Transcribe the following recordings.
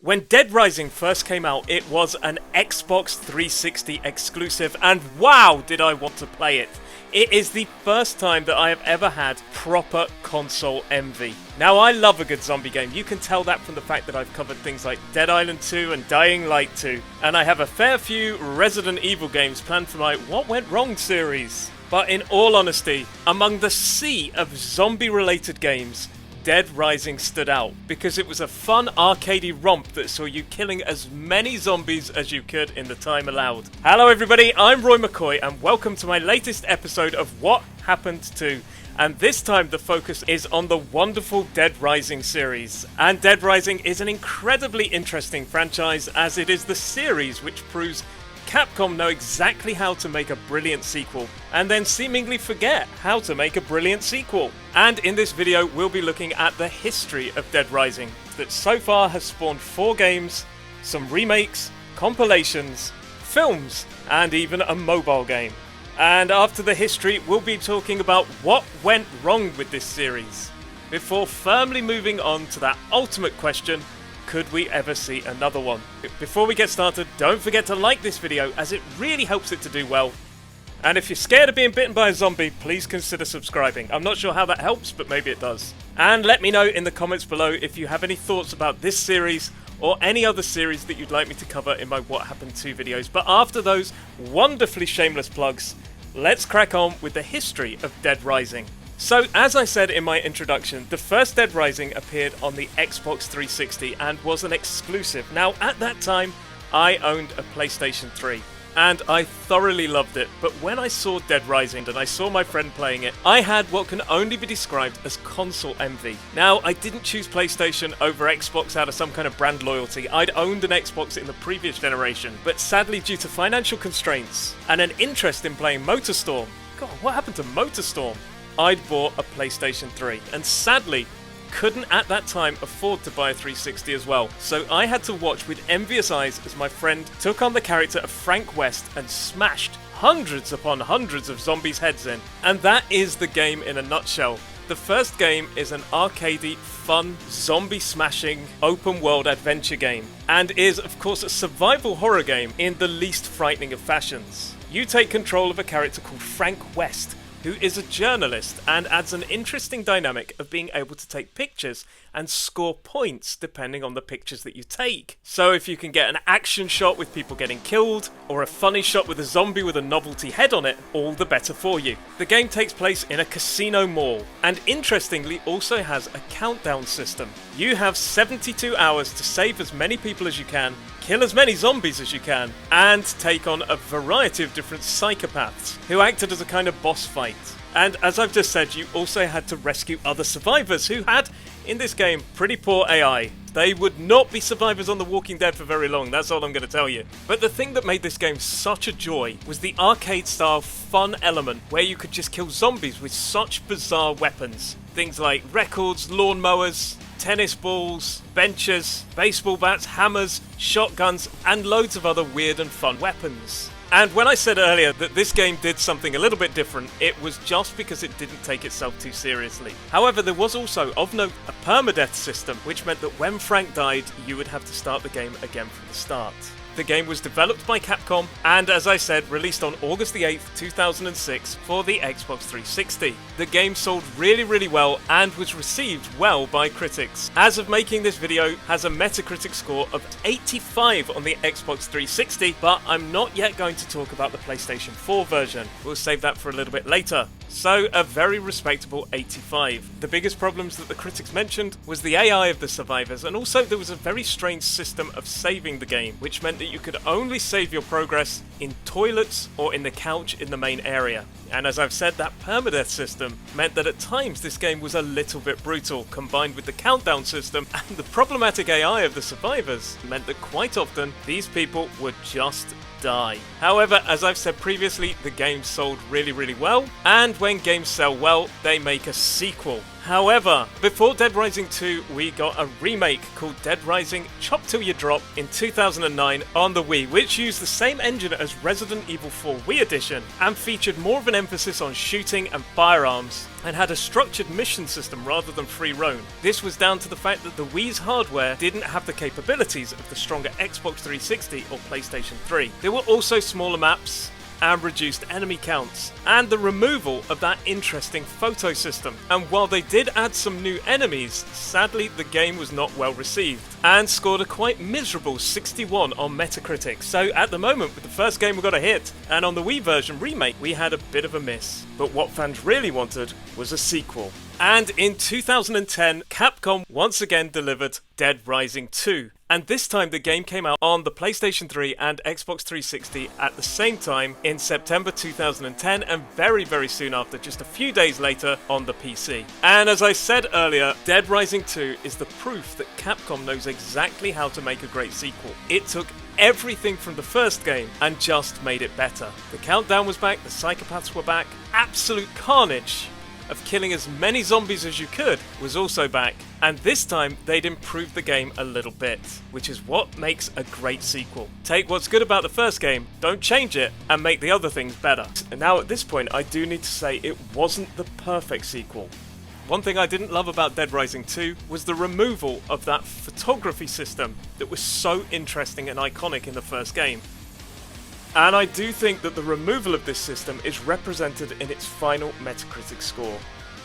When Dead Rising first came out, it was an Xbox 360 exclusive, and wow, did I want to play it. It is the first time that I have ever had proper console envy. Now, I love a good zombie game. You can tell that from the fact that I've covered things like Dead Island 2 and Dying Light 2, and I have a fair few Resident Evil games planned for my What Went Wrong series. But in all honesty, among the sea of zombie-related games, Dead Rising stood out because it was a fun arcadey romp that saw you killing as many zombies as you could in the time allowed. Hello everybody, I'm Roy McCoy and welcome to my latest episode of What Happened To. And this time the focus is on the wonderful Dead Rising series. And Dead Rising is an incredibly interesting franchise as it is the series which proves Capcom know exactly how to make a brilliant sequel, and then seemingly forget how to make a brilliant sequel. And in this video, we'll be looking at the history of Dead Rising, that so far has spawned 4 games, some remakes, compilations, films, and even a mobile game. And after the history, we'll be talking about what went wrong with this series, before firmly moving on to that ultimate question: could we ever see another one? Before we get started, don't forget to like this video as it really helps it to do well. And if you're scared of being bitten by a zombie, please consider subscribing. I'm not sure how that helps, but maybe it does. And let me know in the comments below if you have any thoughts about this series or any other series that you'd like me to cover in my What Happened To videos. But after those wonderfully shameless plugs, let's crack on with the history of Dead Rising. So, as I said in my introduction, the first Dead Rising appeared on the Xbox 360 and was an exclusive. Now, at that time, I owned a PlayStation 3, and I thoroughly loved it, but when I saw Dead Rising and I saw my friend playing it, I had what can only be described as console envy. Now, I didn't choose PlayStation over Xbox out of some kind of brand loyalty. I'd owned an Xbox in the previous generation, but sadly due to financial constraints and an interest in playing MotorStorm, God, what happened to MotorStorm? I'd bought a PlayStation 3 and sadly couldn't at that time afford to buy a 360 as well. So I had to watch with envious eyes as my friend took on the character of Frank West and smashed hundreds upon hundreds of zombies' heads in. And that is the game in a nutshell. The first game is an arcadey, fun, zombie smashing, open world adventure game, and is of course a survival horror game in the least frightening of fashions. You take control of a character called Frank West, who is a journalist and adds an interesting dynamic of being able to take pictures and score points depending on the pictures that you take. So if you can get an action shot with people getting killed, or a funny shot with a zombie with a novelty head on it, all the better for you. The game takes place in a casino mall, and interestingly also has a countdown system. You have 72 hours to save as many people as you can, kill as many zombies as you can, and take on a variety of different psychopaths who acted as a kind of boss fight. And as I've just said, you also had to rescue other survivors who had, in this game, pretty poor AI. They would not be survivors on The Walking Dead for very long, that's all I'm going to tell you. But the thing that made this game such a joy was the arcade-style fun element where you could just kill zombies with such bizarre weapons. Things like records, lawnmowers, tennis balls, benches, baseball bats, hammers, shotguns, and loads of other weird and fun weapons. And when I said earlier that this game did something a little bit different, it was just because it didn't take itself too seriously. However, there was also, of note, a permadeath system, which meant that when Frank died, you would have to start the game again from the start. The game was developed by Capcom and, as I said, released on August the 8th, 2006 for the Xbox 360. The game sold really well and was received well by critics. As of making this video, has a Metacritic score of 85 on the Xbox 360, but I'm not yet going to talk about the PlayStation 4 version. We'll save that for a little bit later. So, a very respectable 85. The biggest problems that the critics mentioned was the AI of the survivors, and also there was a very strange system of saving the game, which meant that you could only save your progress in toilets or in the couch in the main area. And as I've said, that permadeath system meant that at times this game was a little bit brutal, combined with the countdown system and the problematic AI of the survivors meant that quite often these people would just die. However, as I've said previously, the game sold really well, and when games sell well, they make a sequel. However, before Dead Rising 2, we got a remake called Dead Rising Chop Till You Drop in 2009 on the Wii, which used the same engine as Resident Evil 4 Wii Edition and featured more of an emphasis on shooting and firearms, and had a structured mission system rather than free roam. This was down to the fact that the Wii's hardware didn't have the capabilities of the stronger Xbox 360 or PlayStation 3. There were also smaller maps and reduced enemy counts, and the removal of that interesting photo system. And while they did add some new enemies, sadly the game was not well received and scored a quite miserable 61 on Metacritic. So at the moment, with the first game we got a hit, and on the Wii version remake we had a bit of a miss. But what fans really wanted was a sequel. And in 2010, Capcom once again delivered Dead Rising 2. And this time the game came out on the PlayStation 3 and Xbox 360 at the same time in September 2010, and very soon after, just a few days later, on the PC. And as I said earlier, Dead Rising 2 is the proof that Capcom knows exactly how to make a great sequel. It took everything from the first game and just made it better. The countdown was back, the psychopaths were back, absolute carnage of killing as many zombies as you could was also back, and this time they'd improved the game a little bit, which is what makes a great sequel. Take what's good about the first game, don't change it, and make the other things better. And now at this point I do need to say it wasn't the perfect sequel. One thing I didn't love about Dead Rising 2 was the removal of that photography system that was so interesting and iconic in the first game. And I do think that the removal of this system is represented in its final Metacritic score.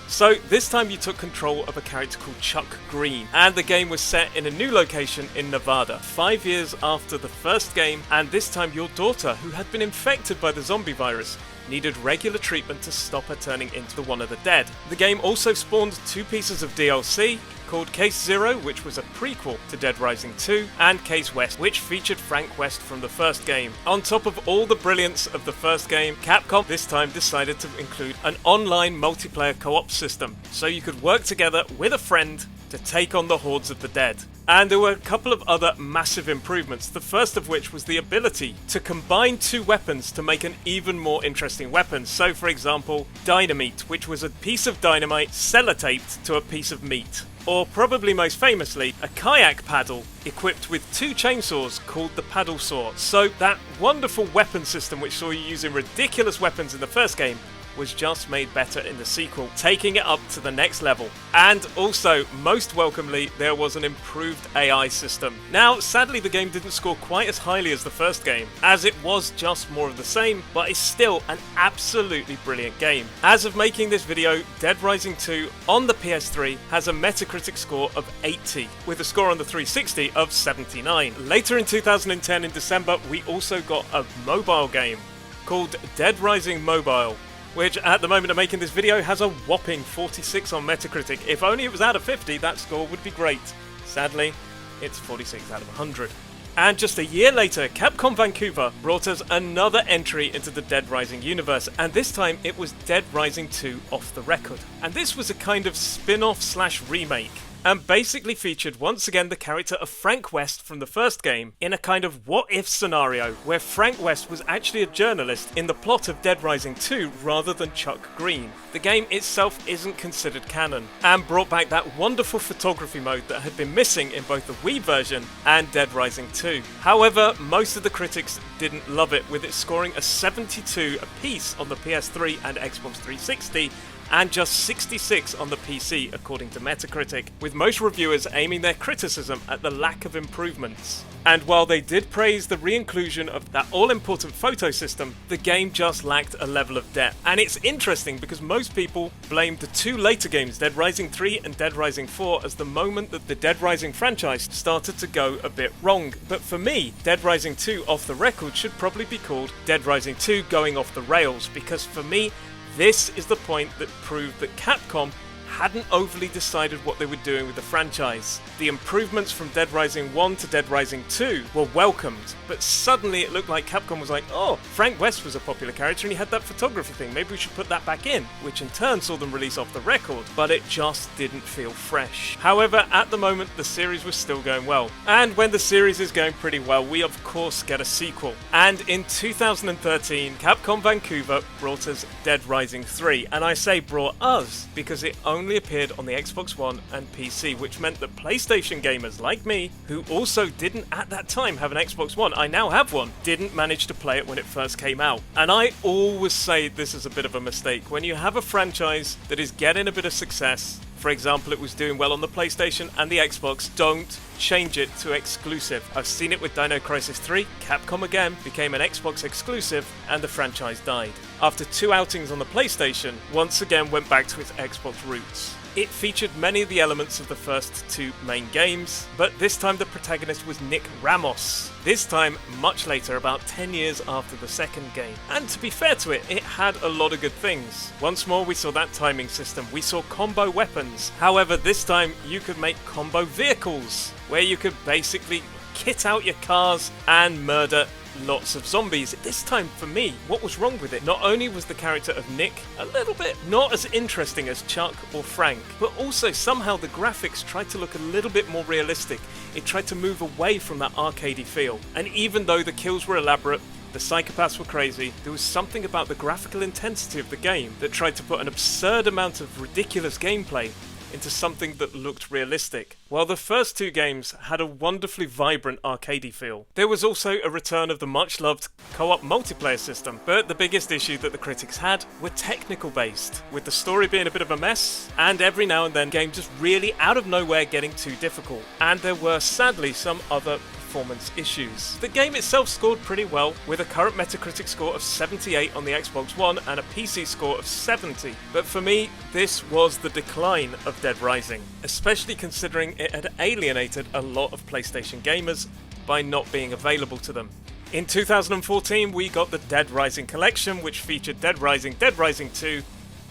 So this time you took control of a character called Chuck Green, and the game was set in a new location in Nevada, 5 years after the first game, and this time your daughter, who had been infected by the zombie virus, needed regular treatment to stop her turning into one of the dead. The game also spawned 2 pieces of DLC, called Case Zero, which was a prequel to Dead Rising 2, and Case West, which featured Frank West from the first game. On top of all the brilliance of the first game, Capcom this time decided to include an online multiplayer co-op system, so you could work together with a friend to take on the hordes of the dead. And there were a couple of other massive improvements, the first of which was the ability to combine 2 weapons to make an even more interesting weapon. So for example, Dynamite, which was a piece of dynamite sellotaped to a piece of meat. Or probably most famously, a kayak paddle equipped with 2 chainsaws called the paddle saw. So that wonderful weapon system which saw you using ridiculous weapons in the first game was just made better in the sequel, taking it up to the next level. And also, most welcomely, there was an improved AI system. Now, sadly the game didn't score quite as highly as the first game, as it was just more of the same, but it's still an absolutely brilliant game. As of making this video, Dead Rising 2 on the PS3 has a Metacritic score of 80, with a score on the 360 of 79. Later in 2010 in December, we also got a mobile game called Dead Rising Mobile, which at the moment of making this video has a whopping 46 on Metacritic. If only it was out of 50, that score would be great. Sadly, it's 46 out of 100. And just a year later, Capcom Vancouver brought us another entry into the Dead Rising universe, and this time it was Dead Rising 2 Off the Record. And this was a kind of spin-off slash remake, and basically featured once again the character of Frank West from the first game in a kind of what-if scenario where Frank West was actually a journalist in the plot of Dead Rising 2 rather than Chuck Green. The game itself isn't considered canon, and brought back that wonderful photography mode that had been missing in both the Wii version and Dead Rising 2. However, most of the critics didn't love it, with it scoring a 72 apiece on the PS3 and Xbox 360, and just 66 on the PC according to Metacritic, with most reviewers aiming their criticism at the lack of improvements. And while they did praise the re-inclusion of that all-important photo system, the game just lacked a level of depth. And it's interesting because most people blamed the 2 later games, Dead Rising 3 and Dead Rising 4, as the moment that the Dead Rising franchise started to go a bit wrong. But for me, Dead Rising 2 Off the Record should probably be called Dead Rising 2 Going Off the Rails, because for me, this is the point that proved that Capcom hadn't overly decided what they were doing with the franchise. The improvements from Dead Rising 1 to Dead Rising 2 were welcomed, but suddenly it looked like Capcom was like, oh, Frank West was a popular character and he had that photography thing, maybe we should put that back in, which in turn saw them release Off the Record, but it just didn't feel fresh. However, at the moment, the series was still going well. And when the series is going pretty well, we of course get a sequel. And in 2013, Capcom Vancouver brought us Dead Rising 3, and I say brought us because it only only appeared on the Xbox One and PC, which meant that PlayStation gamers like me, who also didn't at that time have an Xbox One, I now have one, didn't manage to play it when it first came out. And I always say this is a bit of a mistake. When you have a franchise that is getting a bit of success, for example, it was doing well on the PlayStation and the Xbox, don't change it to exclusive. I've seen it with Dino Crisis 3, Capcom again became an Xbox exclusive, and the franchise died. After 2 outings on the PlayStation, once again went back to its Xbox roots. It featured many of the elements of the first 2 main games, but this time the protagonist was Nick Ramos. This time much later, about 10 years after the second game. And to be fair to it, it had a lot of good things. Once more we saw that timing system, we saw combo weapons. However, this time you could make combo vehicles, where you could basically kit out your cars and murder lots of zombies. This time, for me, what was wrong with it? Not only was the character of Nick a little bit not as interesting as Chuck or Frank, but also somehow the graphics tried to look a little bit more realistic. It tried to move away from that arcadey feel. And even though the kills were elaborate, the psychopaths were crazy, there was something about the graphical intensity of the game that tried to put an absurd amount of ridiculous gameplay into something that looked realistic. While the first 2 games had a wonderfully vibrant arcadey feel, there was also a return of the much-loved co-op multiplayer system, but the biggest issue that the critics had were technical based, with the story being a bit of a mess, and every now and then games just really out of nowhere getting too difficult. And there were sadly some other performance issues. The game itself scored pretty well, with a current Metacritic score of 78 on the Xbox One and a PC score of 70. But for me, this was the decline of Dead Rising, especially considering it had alienated a lot of PlayStation gamers by not being available to them. In 2014, we got the Dead Rising collection, which featured Dead Rising 2,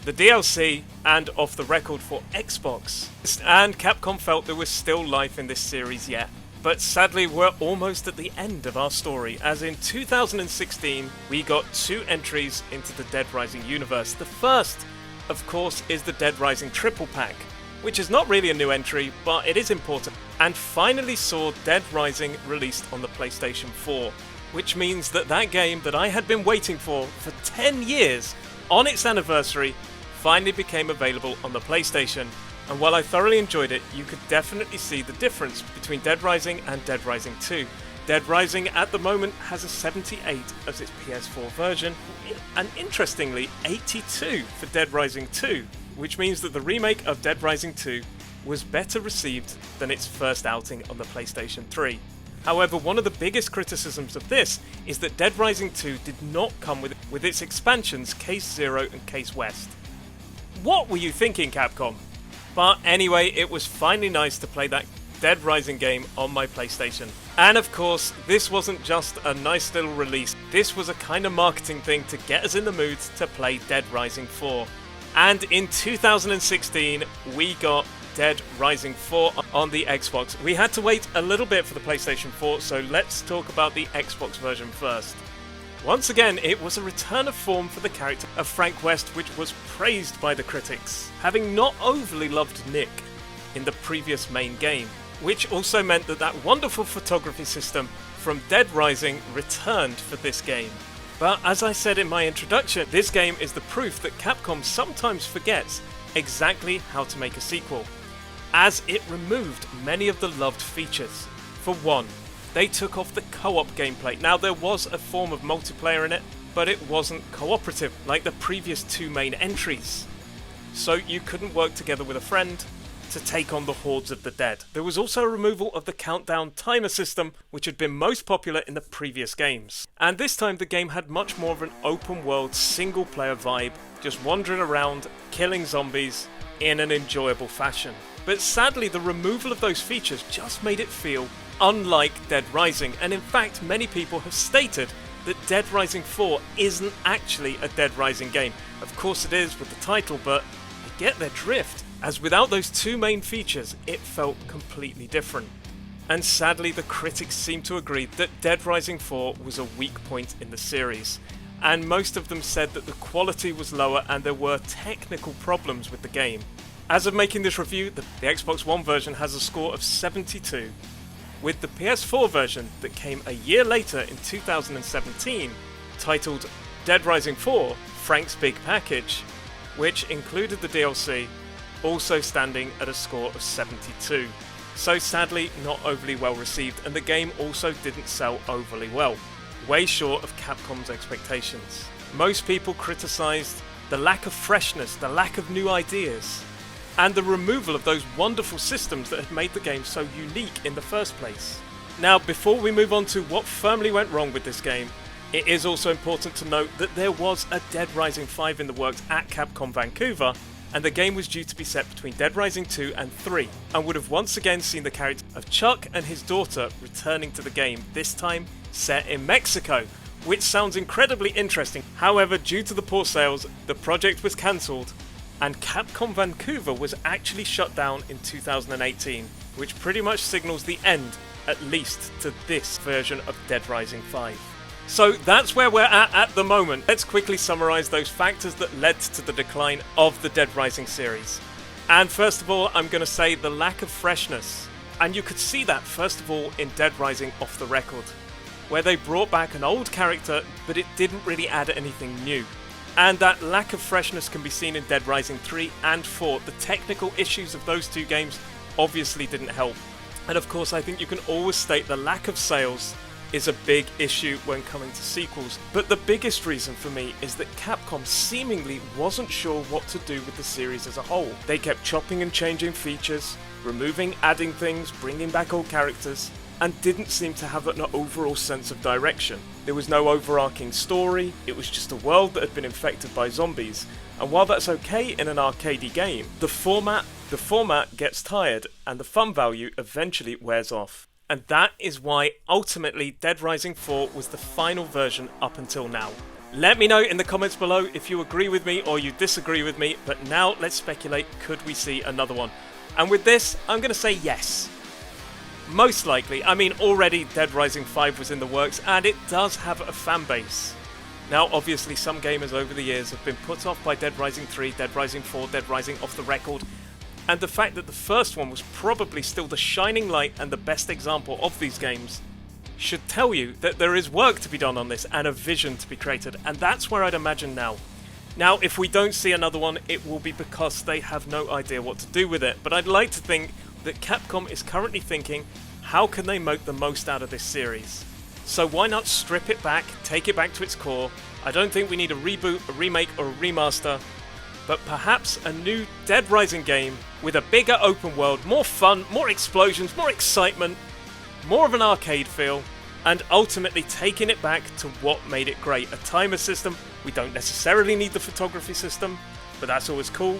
the DLC, and Off the Record for Xbox. And Capcom felt there was still life in this series yet. But sadly, we're almost at the end of our story, as in 2016, we got 2 entries into the Dead Rising universe. The first, of course, is the Dead Rising Triple Pack, which is not really a new entry, but it is important, and finally saw Dead Rising released on the PlayStation 4, which means that that game that I had been waiting for 10 years, on its anniversary, finally became available on the PlayStation. And while I thoroughly enjoyed it, you could definitely see the difference between Dead Rising and Dead Rising 2. Dead Rising at the moment has a 78 as its PS4 version, and interestingly 82 for Dead Rising 2, which means that the remake of Dead Rising 2 was better received than its first outing on the PlayStation 3. However, one of the biggest criticisms of this is that Dead Rising 2 did not come with its expansions Case Zero and Case West. What were you thinking, Capcom? But anyway, it was finally nice to play that Dead Rising game on my PlayStation. And of course, this wasn't just a nice little release, this was a kind of marketing thing to get us in the mood to play Dead Rising 4. And in 2016, we got Dead Rising 4 on the Xbox. We had to wait a little bit for the PlayStation 4, so let's talk about the Xbox version first. Once again, it was a return of form for the character of Frank West, which was praised by the critics, having not overly loved Nick in the previous main game, which also meant that that wonderful photography system from Dead Rising returned for this game. But as I said in my introduction, this game is the proof that Capcom sometimes forgets exactly how to make a sequel, as it removed many of the loved features. For one, they took off the co-op gameplay. Now, there was a form of multiplayer in it, but it wasn't cooperative like the previous 2 main entries. So you couldn't work together with a friend to take on the hordes of the dead. There was also a removal of the countdown timer system, which had been most popular in the previous games. And this time the game had much more of an open world single player vibe, just wandering around, killing zombies in an enjoyable fashion. But sadly, the removal of those features just made it feel unlike Dead Rising, and in fact many people have stated that Dead Rising 4 isn't actually a Dead Rising game. Of course it is with the title, but I get their drift, as without those 2 main features it felt completely different. And sadly the critics seem to agree that Dead Rising 4 was a weak point in the series, and most of them said that the quality was lower and there were technical problems with the game. As of making this review, the Xbox One version has a score of 72, with the PS4 version that came a year later in 2017, titled Dead Rising 4 Frank's Big Package, which included the DLC, also standing at a score of 72. So sadly, not overly well received, and the game also didn't sell overly well, way short of Capcom's expectations. Most people criticised the lack of freshness, the lack of new ideas, and the removal of those wonderful systems that had made the game so unique in the first place. Now, before we move on to what firmly went wrong with this game, it is also important to note that there was a Dead Rising 5 in the works at Capcom Vancouver, and the game was due to be set between Dead Rising 2 and 3, and would have once again seen the character of Chuck and his daughter returning to the game, this time set in Mexico, which sounds incredibly interesting. However, due to the poor sales, the project was cancelled, and Capcom Vancouver was actually shut down in 2018, which pretty much signals the end, at least to this version of Dead Rising 5. So that's where we're at the moment. Let's quickly summarise those factors that led to the decline of the Dead Rising series. And first of all, I'm going to say the lack of freshness. And you could see that first of all in Dead Rising Off the Record, where they brought back an old character, but it didn't really add anything new. And that lack of freshness can be seen in Dead Rising 3 and 4. The technical issues of those two games obviously didn't help. And of course, I think you can always state the lack of sales is a big issue when coming to sequels. But the biggest reason for me is that Capcom seemingly wasn't sure what to do with the series as a whole. They kept chopping and changing features, removing, adding things, bringing back old characters, and didn't seem to have an overall sense of direction. There was no overarching story, it was just a world that had been infected by zombies. And while that's okay in an arcadey game, the format gets tired and the fun value eventually wears off. And that is why ultimately Dead Rising 4 was the final version up until now. Let me know in the comments below if you agree with me or you disagree with me, but now let's speculate, could we see another one? And with this, I'm going to say yes. Most likely. I mean, already Dead Rising 5 was in the works and it does have a fan base. Now, obviously some gamers over the years have been put off by Dead Rising 3, Dead Rising 4, Dead Rising Off the Record, and the fact that the first one was probably still the shining light and the best example of these games should tell you that there is work to be done on this and a vision to be created, and that's where I'd imagine now. Now, if we don't see another one, it will be because they have no idea what to do with it, but I'd like to think that Capcom is currently thinking, how can they make the most out of this series? So why not strip it back, take it back to its core? I don't think we need a reboot, a remake, or a remaster, but perhaps a new Dead Rising game with a bigger open world, more fun, more explosions, more excitement, more of an arcade feel, and ultimately taking it back to what made it great. A timer system. We don't necessarily need the photography system, but that's always cool.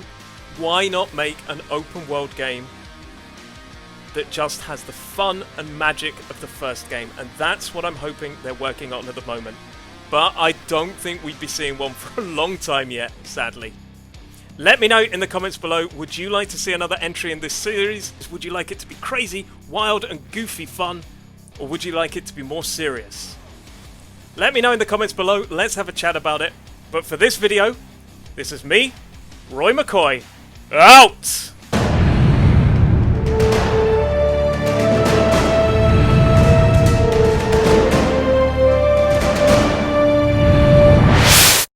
Why not make an open world game that just has the fun and magic of the first game? And that's what I'm hoping they're working on at the moment. But I don't think we'd be seeing one for a long time yet, sadly. Let me know in the comments below, would you like to see another entry in this series? Would you like it to be crazy, wild and goofy fun? Or would you like it to be more serious? Let me know in the comments below, let's have a chat about it. But for this video, this is me, Roy McCoy, out!